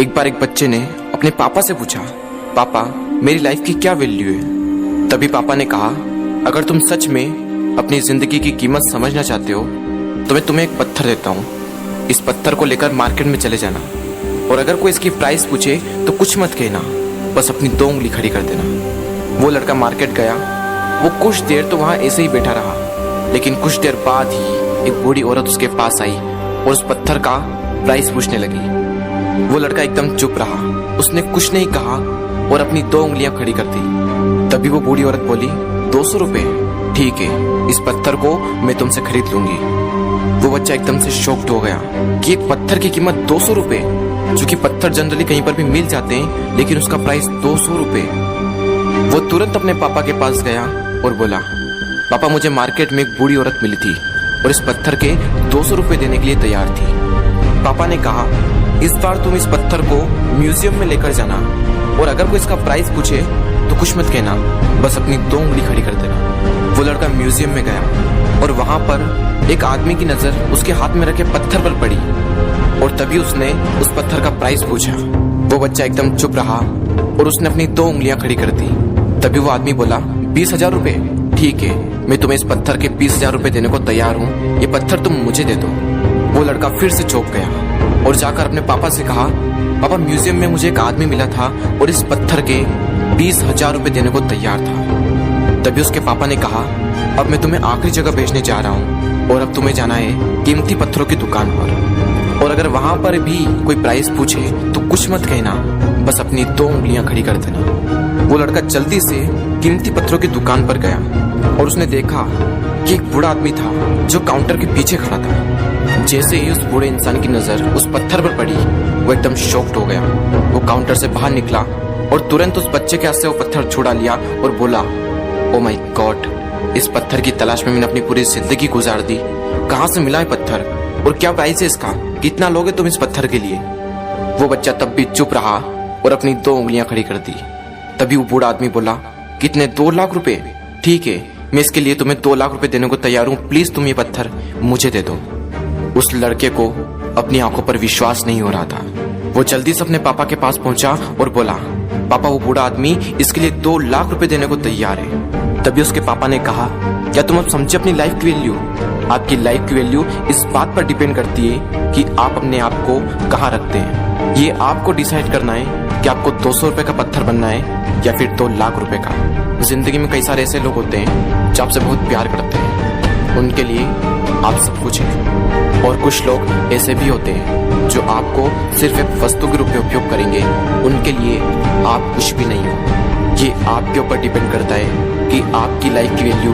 एक बार एक बच्चे ने अपने पापा से पूछा, पापा मेरी लाइफ की क्या वैल्यू है। तभी पापा ने कहा, अगर तुम सच में अपनी जिंदगी की कीमत समझना चाहते हो तो मैं तुम्हें एक पत्थर देता हूँ। इस पत्थर को लेकर मार्केट में चले जाना और अगर कोई इसकी प्राइस पूछे तो कुछ मत कहना, बस अपनी 2 उंगली खड़ी कर देना। वो लड़का मार्केट गया। वो कुछ देर तो वहाँ ऐसे ही बैठा रहा, लेकिन कुछ देर बाद ही एक बूढ़ी औरत उसके पास आई और उस पत्थर का प्राइस पूछने लगी। वो लड़का एकदम चुप रहा, उसने कुछ नहीं कहा और अपनी 2 उंगलियां खड़ी कर दी। तभी वो बूढ़ी औरत बोली, 200 रुपए, ठीक है, इस पत्थर को मैं तुमसे खरीद लूंगी। वो बच्चा एकदम से शॉक्ड हो गया कि एक पत्थर की कीमत 200 रुपए, जो कि पत्थर जनरली कहीं पर भी मिल जाते हैं, लेकिन उसका प्राइस 200 रुपए। वो तुरंत अपने पापा के पास गया और बोला, पापा मुझे मार्केट में एक बूढ़ी औरत मिली थी और इस पत्थर के 200 रुपए देने के लिए तैयार थी। पापा ने कहा, इस बार तुम इस पत्थर को म्यूजियम में लेकर जाना और अगर कोई इसका प्राइस पूछे तो कुछ मत कहना, बस अपनी 2 उंगली खड़ी कर देना। वो लड़का म्यूजियम में गया और वहां पर एक आदमी की नजर उसके हाथ में रखे पत्थर पर पड़ी और तभी उसने उस पत्थर का प्राइस पूछा। वो बच्चा एकदम चुप रहा और उसने अपनी 2 उंगलियां खड़ी कर दी। तभी वो आदमी बोला, 20,000 रुपए, ठीक है, मैं तुम्हें इस पत्थर के 20,000 रुपए देने को तैयार हूँ, ये पत्थर तुम मुझे दे दो। वो लड़का फिर से चौंक गया और जाकर अपने पापा से कहा, पापा म्यूजियम में मुझे एक आदमी मिला था और इस पत्थर के 20,000 रुपए देने को तैयार था। तभी उसके पापा ने कहा, अब मैं तुम्हें आखिरी जगह भेजने जा रहा हूँ और अब तुम्हें जाना है कीमती पत्थरों की दुकान पर और अगर वहां पर भी कोई प्राइस पूछे तो कुछ मत कहना, बस अपनी 2 उंगलियां खड़ी कर देना। वो लड़का जल्दी से कीमती पत्थरों की दुकान पर गया और उसने देखा कि एक बूढ़ा आदमी था जो काउंटर के पीछे खड़ा था। जैसे ही उस बूढ़े इंसान की नजर उस पत्थर पर पड़ी, वो एकदम शॉक्ड हो गया। वो काउंटर से बाहर निकला और तुरंत उस बच्चे के हाथ से वो पत्थर छुड़ा लिया और बोला, ओ माय गॉड, इस पत्थर की तलाश में मैंने अपनी पूरी जिंदगी गुजार दी। कहाँ से मिला है पत्थर और क्या प्राइस है इसका, कितना लोगे तुम इस पत्थर के लिए। वो बच्चा तब भी चुप रहा और अपनी 2 उंगलियां खड़ी कर दी। तभी वो बूढ़ा आदमी बोला, कितने, 2 लाख रुपए, ठीक है, मैं इसके लिए तुम्हें 2 लाख रुपए देने को तैयार हूँ, प्लीज तुम ये पत्थर मुझे दे दो। उस लड़के को अपनी आंखों पर विश्वास नहीं हो रहा था। वो जल्दी से अपने पापा के पास पहुंचा और बोला, पापा वो बूढ़ा आदमी इसके लिए 2 लाख रुपए देने को तैयार है। तभी उसके पापा ने कहा, क्या तुम अब समझे अपनी लाइफ की वैल्यू? आपकी लाइफ की वैल्यू इस बात पर डिपेंड करती है कि आप अपने आप को कहाँ रखते हैं। ये आपको डिसाइड करना है कि आपको 200 रुपए का पत्थर बनना है या फिर 2 लाख रुपए का। जिंदगी में कई सारे ऐसे लोग होते हैं जो आपसे बहुत प्यार करते हैं, उनके लिए आप सब कुछ हैं, और कुछ लोग ऐसे भी होते हैं जो आपको सिर्फ एक वस्तु के रूप में उपयोग करेंगे, उनके लिए आप कुछ भी नहीं हो। ये आपके ऊपर डिपेंड करता है कि आपकी लाइफ की वैल्यू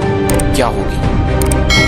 क्या होगी।